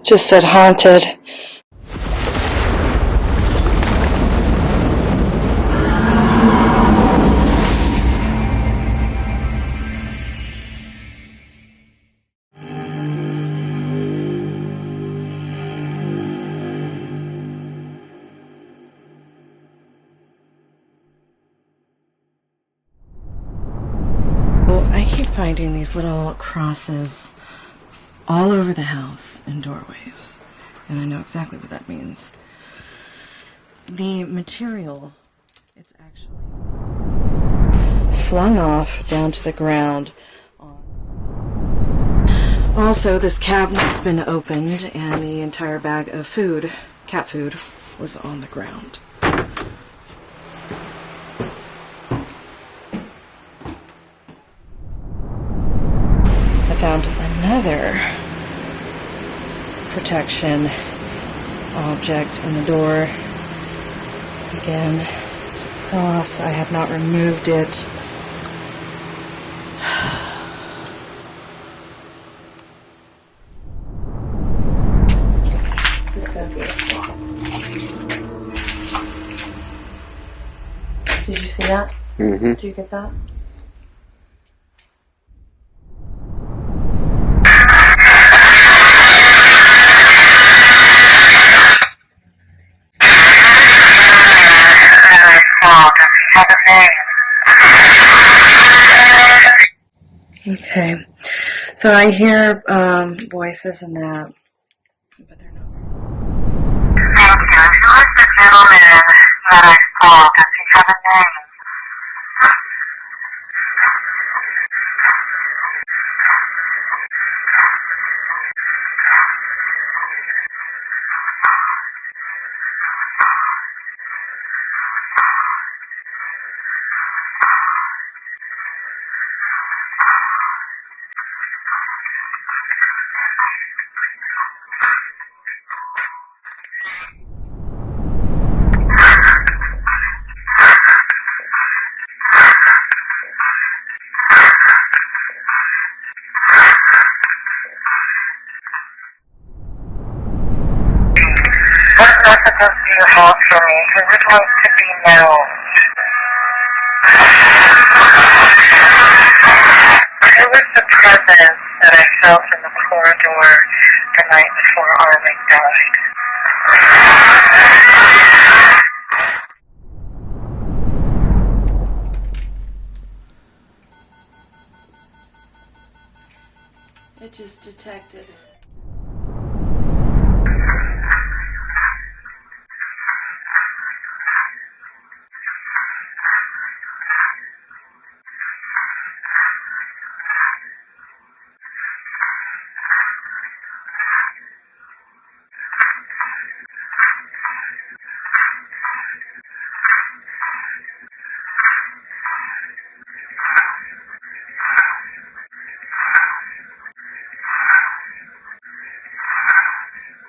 Just said haunted. I keep finding these little crosses all over the house in doorways, and I know exactly what that means. The material, it's actually flung off down to the ground. Also, this cabinet's been opened, and the entire bag of food, cat food, was on the ground. I found another protection object in the door. Again, it's a cross. I have not removed it. This is so beautiful. Did you see that? Mm-hmm. Did you get that? Okay, so I hear voices and that, but they're not. Thank you. Who is the gentleman that I saw? Does he have a name? What messages do you have for me? Who would like to be known? Who was the presence that I felt in the corridor the night before Arlie died? It just detected.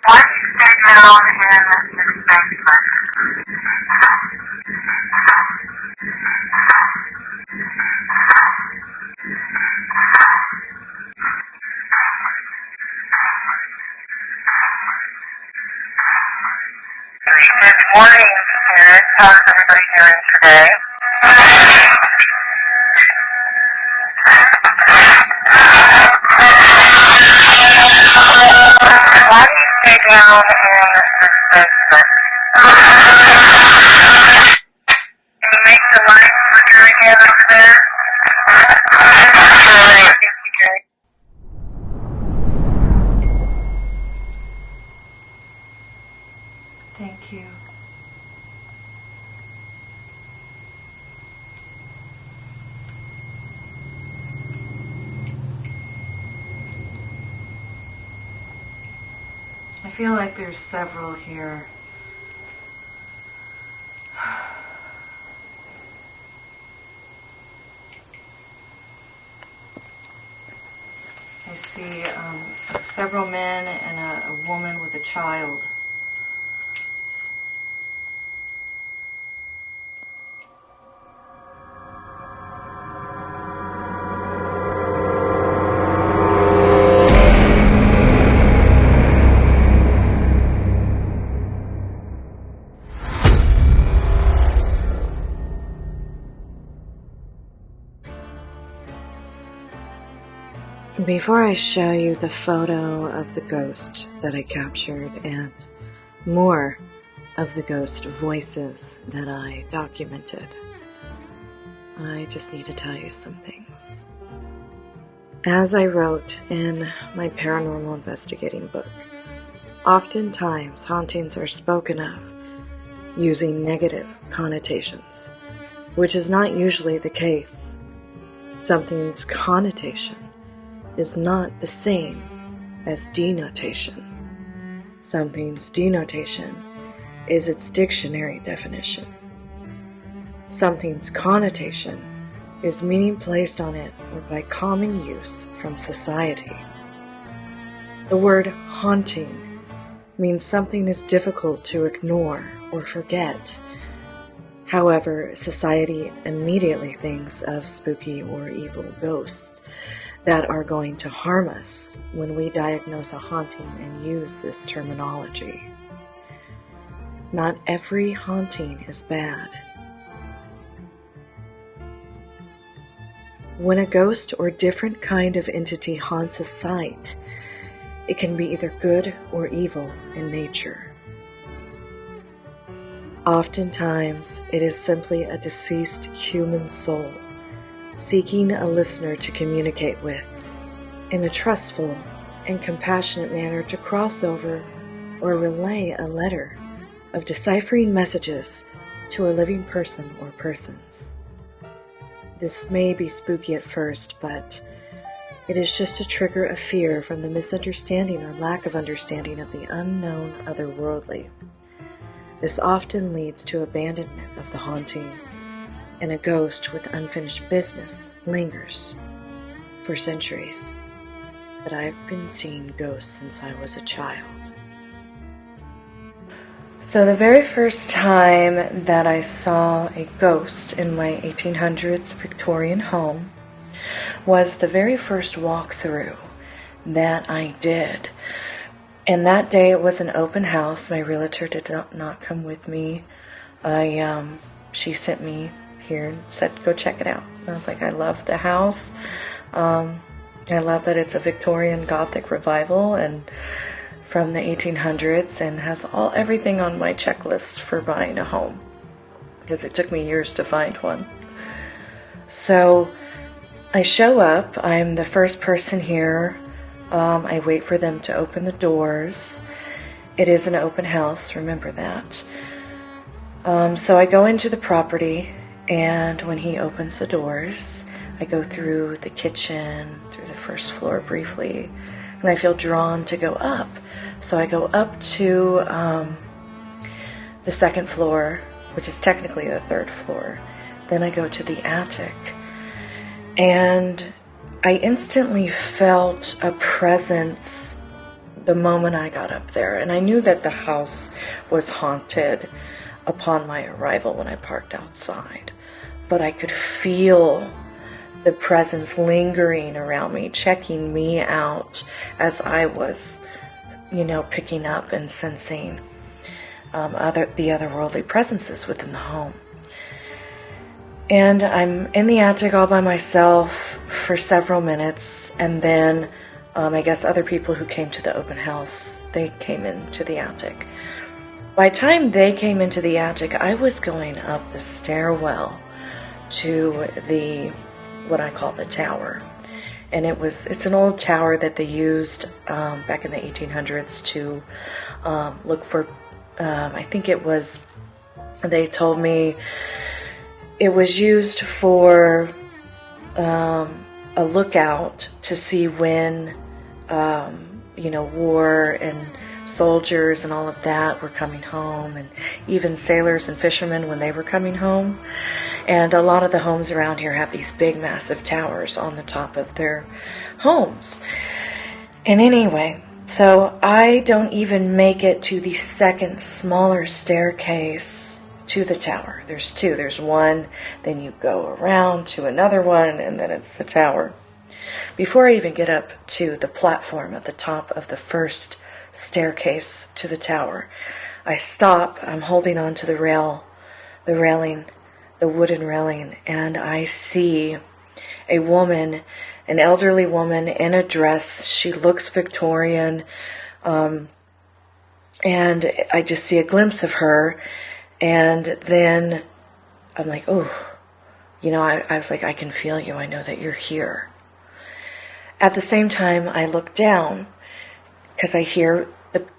Why do you stay down in this basement? Good morning, Spirit. How's everybody doing today? Why do you stay down in this basement? Can you make the light flicker again over there? Alright, thank you, Jay. Thank you. I feel like there's several here. I see several men and a woman with a child. Before I show you the photo of the ghost that I captured and more of the ghost voices that I documented, I just need to tell you some things. As I wrote in my paranormal investigating book, oftentimes hauntings are spoken of using negative connotations, which is not usually the case. Something's connotation is not the same as denotation. Something's denotation is its dictionary definition. Something's connotation is meaning placed on it or by common use from society. The word haunting means something is difficult to ignore or forget. However, society immediately thinks of spooky or evil ghosts that are going to harm us when we diagnose a haunting and use this terminology. Not every haunting is bad. When a ghost or different kind of entity haunts a site, it can be either good or evil in nature. Oftentimes, it is simply a deceased human soul seeking a listener to communicate with in a trustful and compassionate manner to cross over or relay a letter of deciphering messages to a living person or persons. This may be spooky at first, but it is just to trigger a fear from the misunderstanding or lack of understanding of the unknown otherworldly. This often leads to abandonment of the haunting, and a ghost with unfinished business lingers for centuries. But I've been seeing ghosts since I was a child. So the very first time that I saw a ghost in my 1800's Victorian home was the very first walkthrough that I did. And that day it was an open house. My realtor did not come with me. She sent me here and said, go check it out. And I was like, I love the house. I love that it's a Victorian Gothic revival and from the 1800s and has everything on my checklist for buying a home because it took me years to find one. So I show up. I'm the first person here. I wait for them to open the doors. It is an open house, remember that. So I go into the property, and when he opens the doors, I go through the kitchen, through the first floor briefly, and I feel drawn to go up. So I go up to the second floor, which is technically the third floor. Then I go to the attic, and I instantly felt a presence the moment I got up there. And I knew that the house was haunted upon my arrival when I parked outside. But I could feel the presence lingering around me, checking me out as I was, picking up and sensing the otherworldly presences within the home. And I'm in the attic all by myself for several minutes, and then I guess other people who came to the open house, they came into the attic. By the time they came into the attic, I was going up the stairwell to what I call the tower. And it's an old tower that they used back in the 1800s to look for, I think they told me it was used for a lookout to see when, war and soldiers and all of that were coming home, and even sailors and fishermen when they were coming home. And a lot of the homes around here have these big, massive towers on the top of their homes. And anyway, so I don't even make it to the second smaller staircase to the tower. There's two. There's one, then you go around to another one, and then it's the tower. Before I even get up to the platform at the top of the first staircase to the tower, I stop. I'm holding on to the wooden railing, and I see a woman an elderly woman in a dress. She looks Victorian. And I just see a glimpse of her. And then I'm like, oh, I was like, I can feel you. I know that you're here. At the same time, I look down because I hear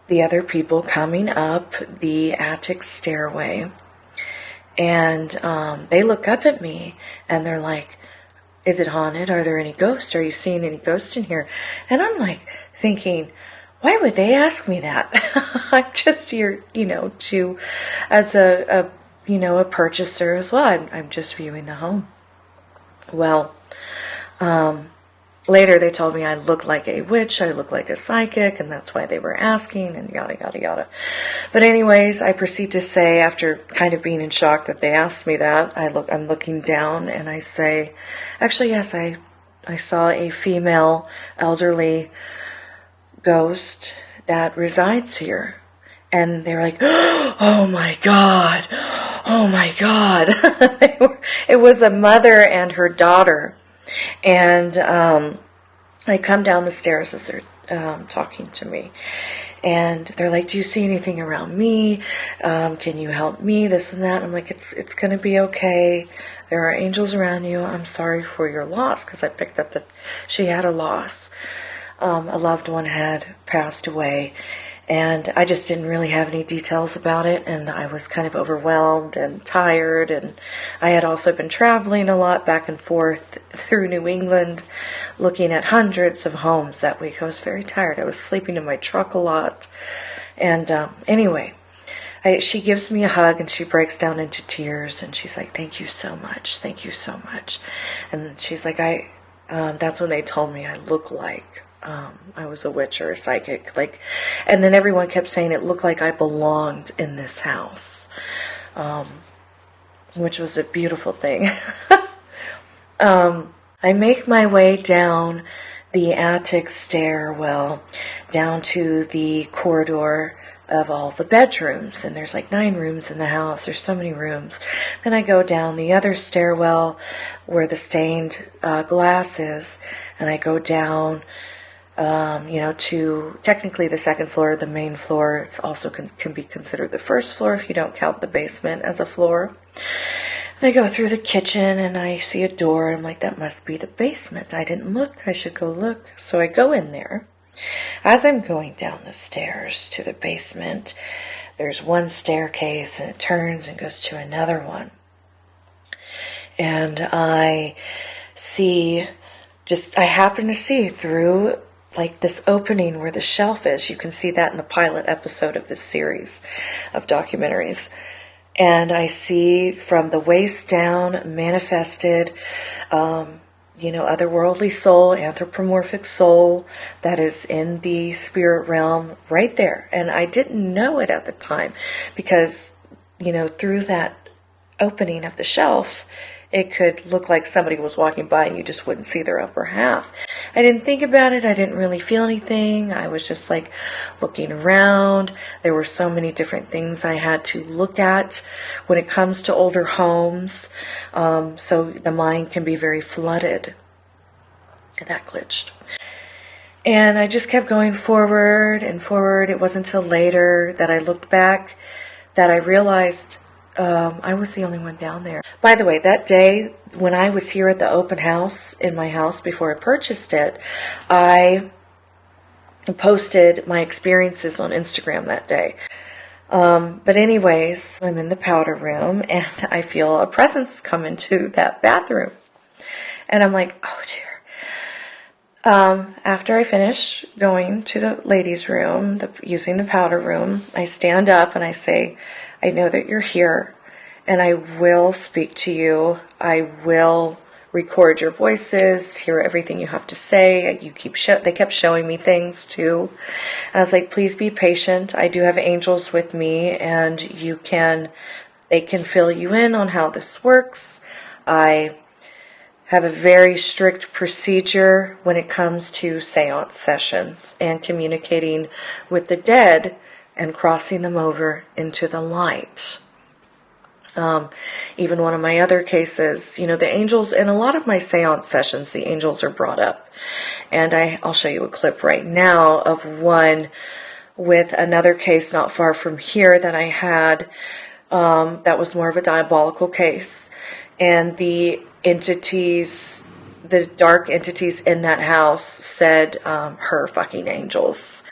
the other people coming up the attic stairway. And they look up at me and they're like, is it haunted? Are there any ghosts? Are you seeing any ghosts in here? And I'm like thinking, why would they ask me that? I'm just here, as a purchaser as well. I'm just viewing the home. Well, later they told me I look like a witch, I look like a psychic, and that's why they were asking, and yada, yada, yada. But anyways, I proceed to say, after kind of being in shock that they asked me that, I'm looking down and I say, actually, yes, I saw a female elderly ghost that resides here. And they were like, oh my God, oh my God. It was a mother and her daughter. And I come down the stairs as they're talking to me. And they're like, do you see anything around me? Can you help me? This and that. I'm like, it's going to be okay. There are angels around you. I'm sorry for your loss, because I picked up that she had a loss. A loved one had passed away. And I just didn't really have any details about it, and I was kind of overwhelmed and tired, and I had also been traveling a lot back and forth through New England, looking at hundreds of homes that week. I was very tired. I was sleeping in my truck a lot. And anyway, she gives me a hug, and she breaks down into tears, and she's like, thank you so much. Thank you so much. And she's like, that's when they told me I look like I was a witch or a psychic, and then everyone kept saying it looked like I belonged in this house, which was a beautiful thing. I make my way down the attic stairwell, down to the corridor of all the bedrooms, and there's like 9 rooms in the house. There's so many rooms. Then I go down the other stairwell where the stained glass is, and I go down to technically the second floor, the main floor. It's also can be considered the first floor if you don't count the basement as a floor. And I go through the kitchen and I see a door. I'm like, that must be the basement. I didn't look. I should go look. So I go in there. As I'm going down the stairs to the basement, there's one staircase and it turns and goes to another one. And I happen to see through like this opening where the shelf is. You can see that in the pilot episode of this series of documentaries. And I see from the waist down manifested, otherworldly soul, anthropomorphic soul that is in the spirit realm right there. And I didn't know it at the time because, through that opening of the shelf, it could look like somebody was walking by and you just wouldn't see their upper half. I didn't think about it. I didn't really feel anything. I was just like looking around. There were so many different things I had to look at when it comes to older homes. So the mind can be very flooded. That glitched. And I just kept going forward and forward. It wasn't until later that I looked back that I realized I was the only one down there. By the way, that day when I was here at the open house in my house before I purchased it, I posted my experiences on Instagram that day. But anyways, I'm in the powder room and I feel a presence come into that bathroom. And I'm like, oh dear. After I finish going to the ladies' room, using the powder room, I stand up and I say, I know that you're here, and I will speak to you. I will record your voices, hear everything you have to say. They kept showing me things too. And I was like, please be patient. I do have angels with me, and they can fill you in on how this works. I have a very strict procedure when it comes to seance sessions and communicating with the dead and crossing them over into the light. Even one of my other cases, you know, the angels, in a lot of my seance sessions, the angels are brought up. And I'll show you a clip right now of one with another case not far from here that I had that was more of a diabolical case. And the entities, the dark entities in that house said, her fucking angels.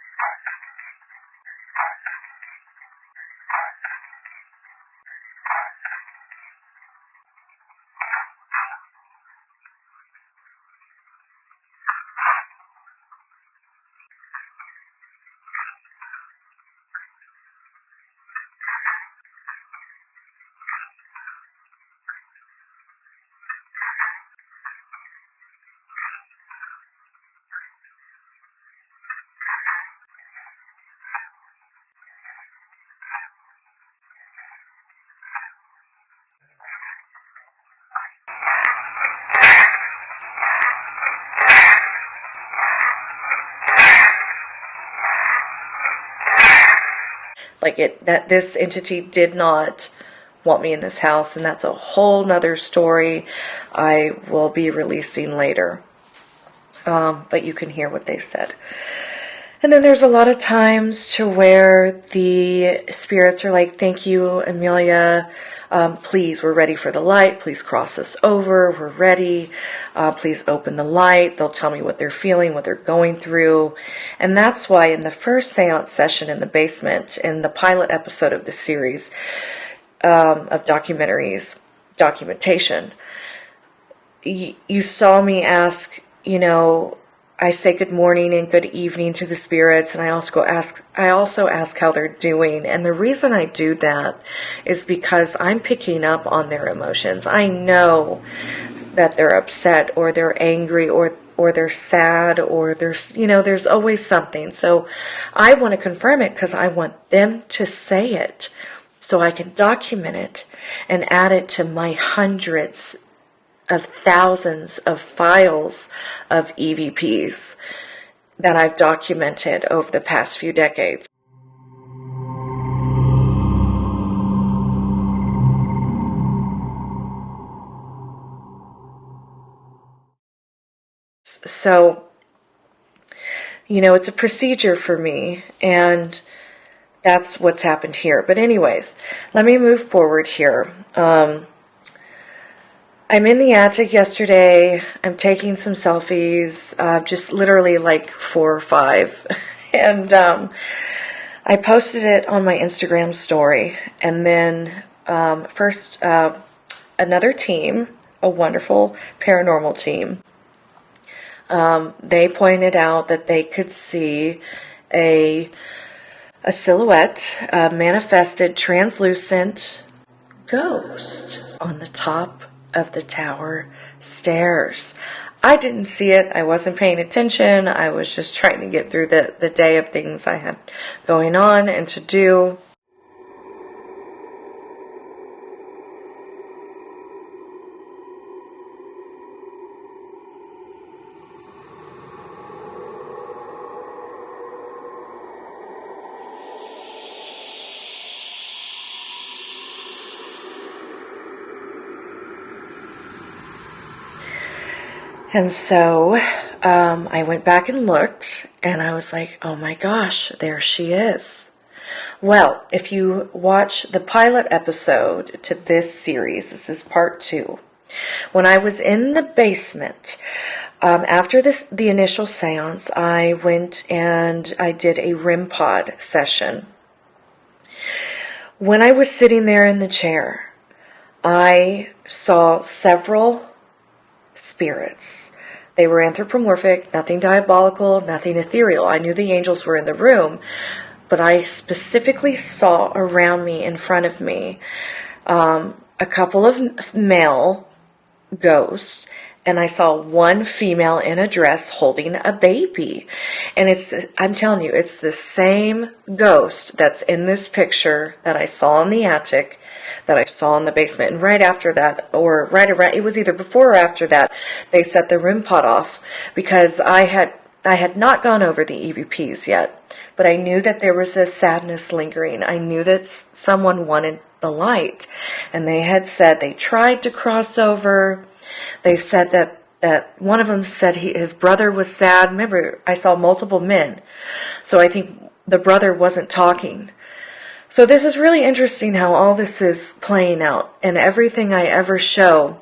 Like that this entity did not want me in this house, and that's a whole nother story I will be releasing later. But you can hear what they said. And then there's a lot of times to where the spirits are like, thank you, Amelia. Please, we're ready for the light. Please cross us over. We're ready. Please open the light. They'll tell me what they're feeling, what they're going through. And that's why in the first seance session in the basement, in the pilot episode of the series of documentation, you saw me ask, you know, I say good morning and good evening to the spirits, and I also ask how they're doing. And the reason I do that is because I'm picking up on their emotions. I know that they're upset, or they're angry, or they're sad, or there's always something. So I want to confirm it because I want them to say it so I can document it and add it to my hundreds of thousands of files of EVPs that I've documented over the past few decades. So, you know, it's a procedure for me, and that's what's happened here. But anyways, let me move forward here. I'm in the attic yesterday. I'm taking some selfies, just literally like 4 or 5. And I posted it on my Instagram story. And then first, another team, a wonderful paranormal team, they pointed out that they could see a silhouette, a manifested translucent ghost on the top of the tower stairs. I didn't see it. I wasn't paying attention. I was just trying to get through the day of things I had going on and to do. And so I went back and looked, and I was like, oh my gosh, there she is. Well, if you watch the pilot episode to this series, this is part 2. When I was in the basement, after the initial seance, I went and I did a REM pod session. When I was sitting there in the chair, I saw several spirits. They were anthropomorphic, nothing diabolical, nothing ethereal. I knew the angels were in the room, but I specifically saw around me, in front of me, a couple of male ghosts, and I saw one female in a dress holding a baby. And I'm telling you, it's the same ghost that's in this picture that I saw in the attic, that I saw in the basement. And right after that, or right around, it was either before or after that, they set the REM pod off, because I had not gone over the EVPs yet, but I knew that there was a sadness lingering. I knew that someone wanted the light. And they had said they tried to cross over. They said that one of them said his brother was sad. Remember, I saw multiple men. So I think the brother wasn't talking. So this is really interesting how all this is playing out. And everything I ever show,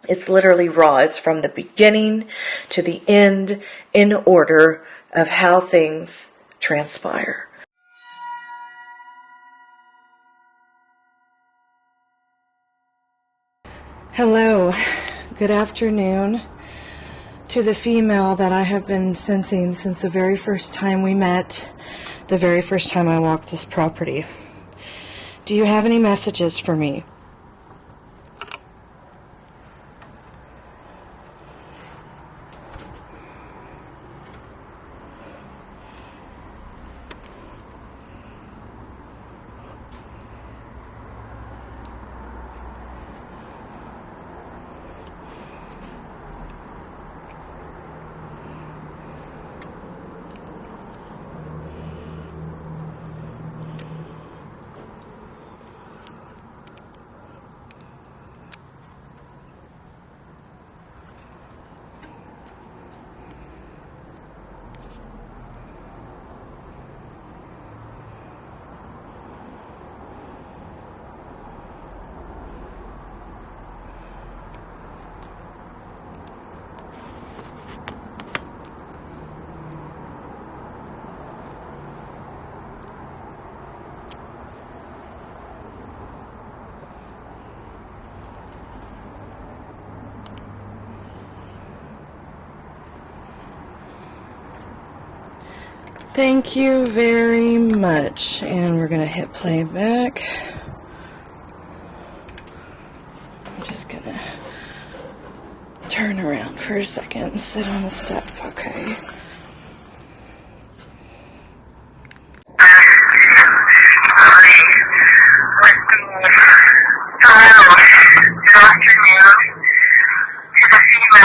it's literally raw. It's from the beginning to the end in order of how things transpire. Hello, good afternoon to the female that I have been sensing since the very first time we met, the very first time I walked this property. Do you have any messages for me? Thank you very much. And we're going to hit playback. I'm just going to turn around for a second and sit on the step, okay?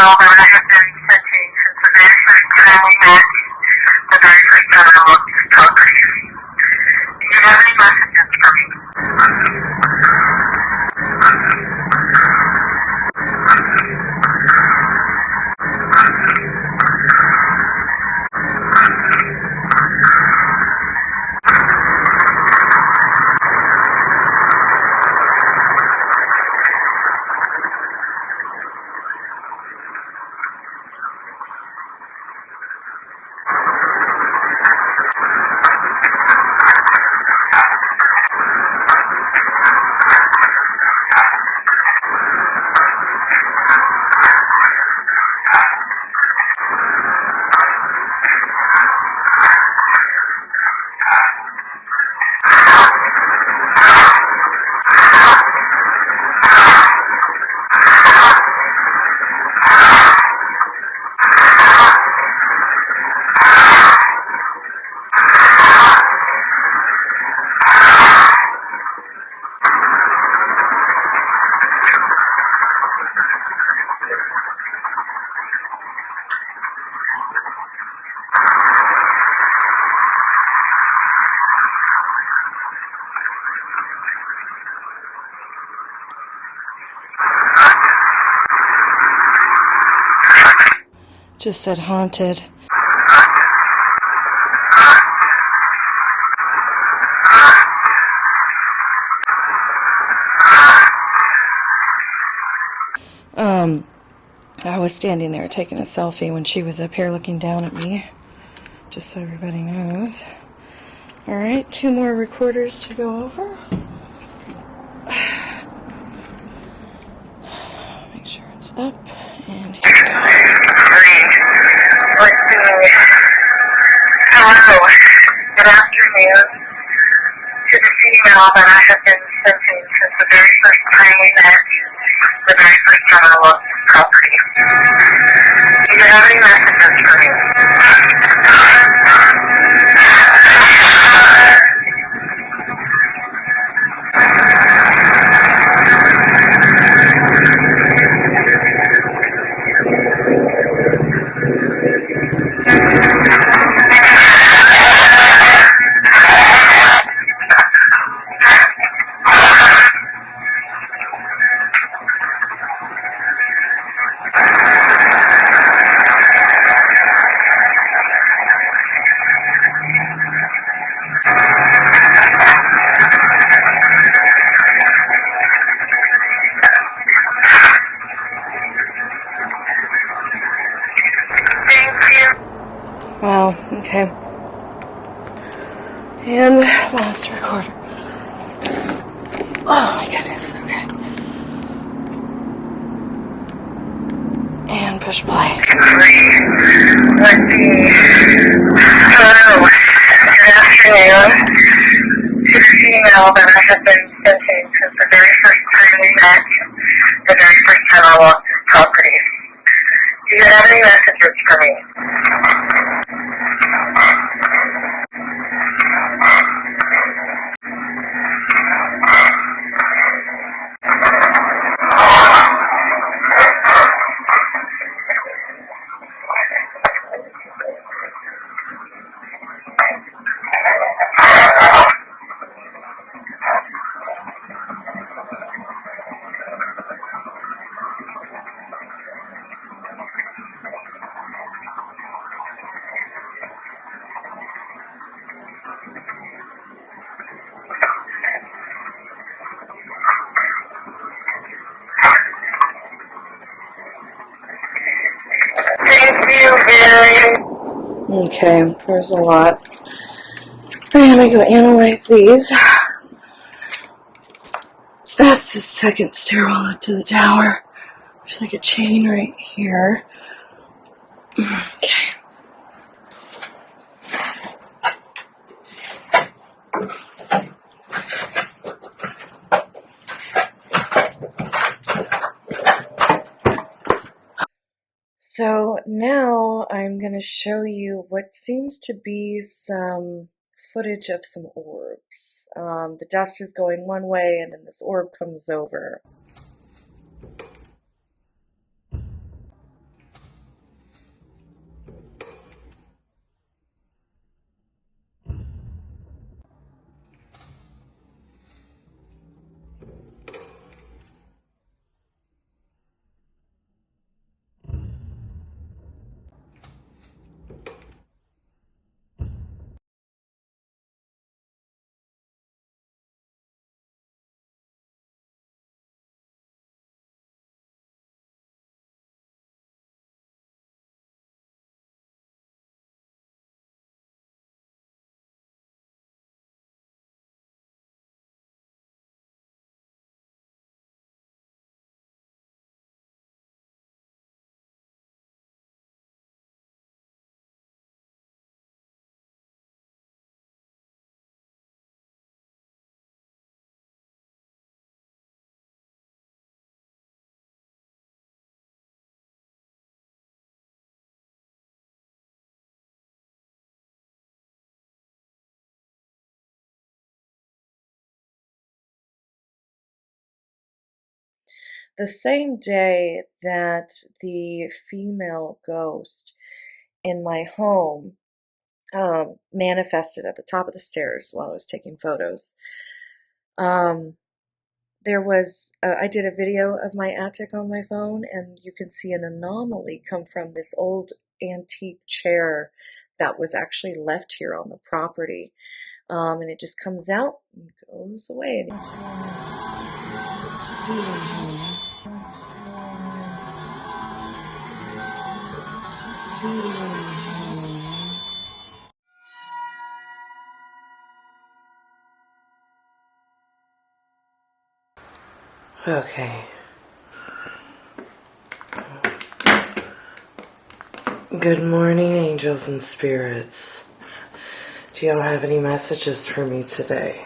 That I have been sensing since the very first time we met, the very first time I looked at the property. Do you have any messages for me? Just said haunted. I was standing there taking a selfie when she was up here looking down at me, just so everybody knows. Alright, 2 more recorders to go over. Make sure it's up, and here we go. Hello, good afternoon to the female that I have been sensing since the very first time we met, the very first time I looked at the property. Do you have any messages for me? And last recorder. Oh my goodness, okay. And push play. Let's see. Hello. Good afternoon. To the female that I have been sensing since the very first time we met, the very first time I walked this property. Do you have any messages for me? Thank you very much. Okay, there's a lot. I'm gonna go analyze these. That's the second stairwell up to the tower. There's like a chain right here. Okay. So now I'm going to show you what seems to be some footage of some orbs. The dust is going one way and then this orb comes over. The same day that the female ghost in my home manifested at the top of the stairs while I was taking photos, there was, I did a video of my attic on my phone, and you can see an anomaly come from this old antique chair that was actually left here on the property. And it just comes out and goes away. Okay. Good morning, angels and spirits. Do y'all have any messages for me today?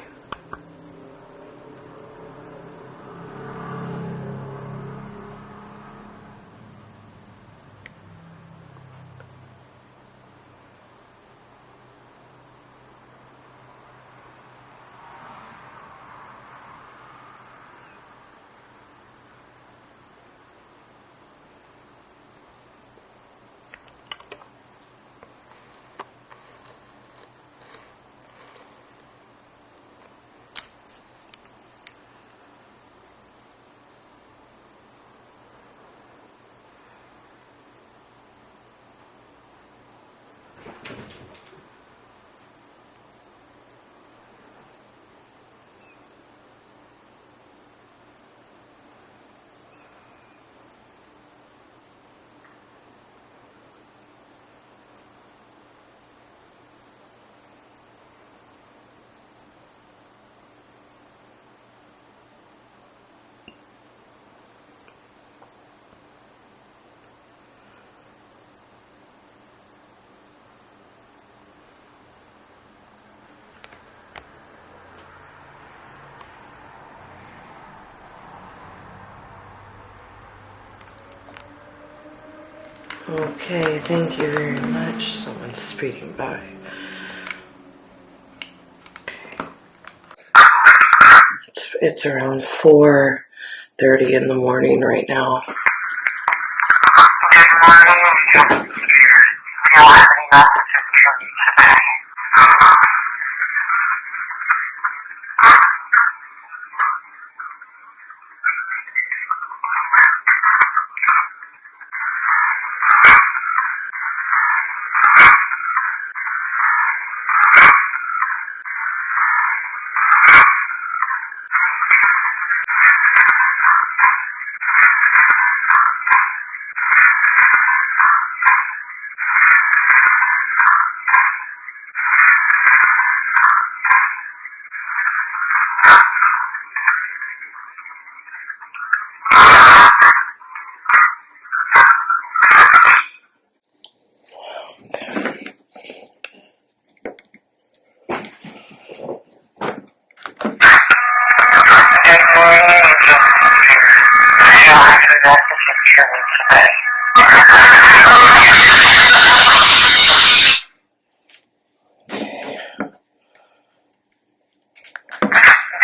Okay, thank you very much. Someone's speaking by. It's around 4:30 in the morning right now.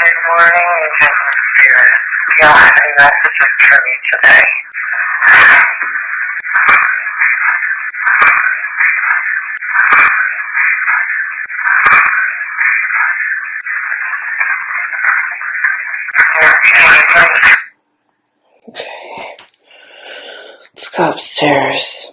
Good morning. Do you have any messages for me today? Let's go upstairs.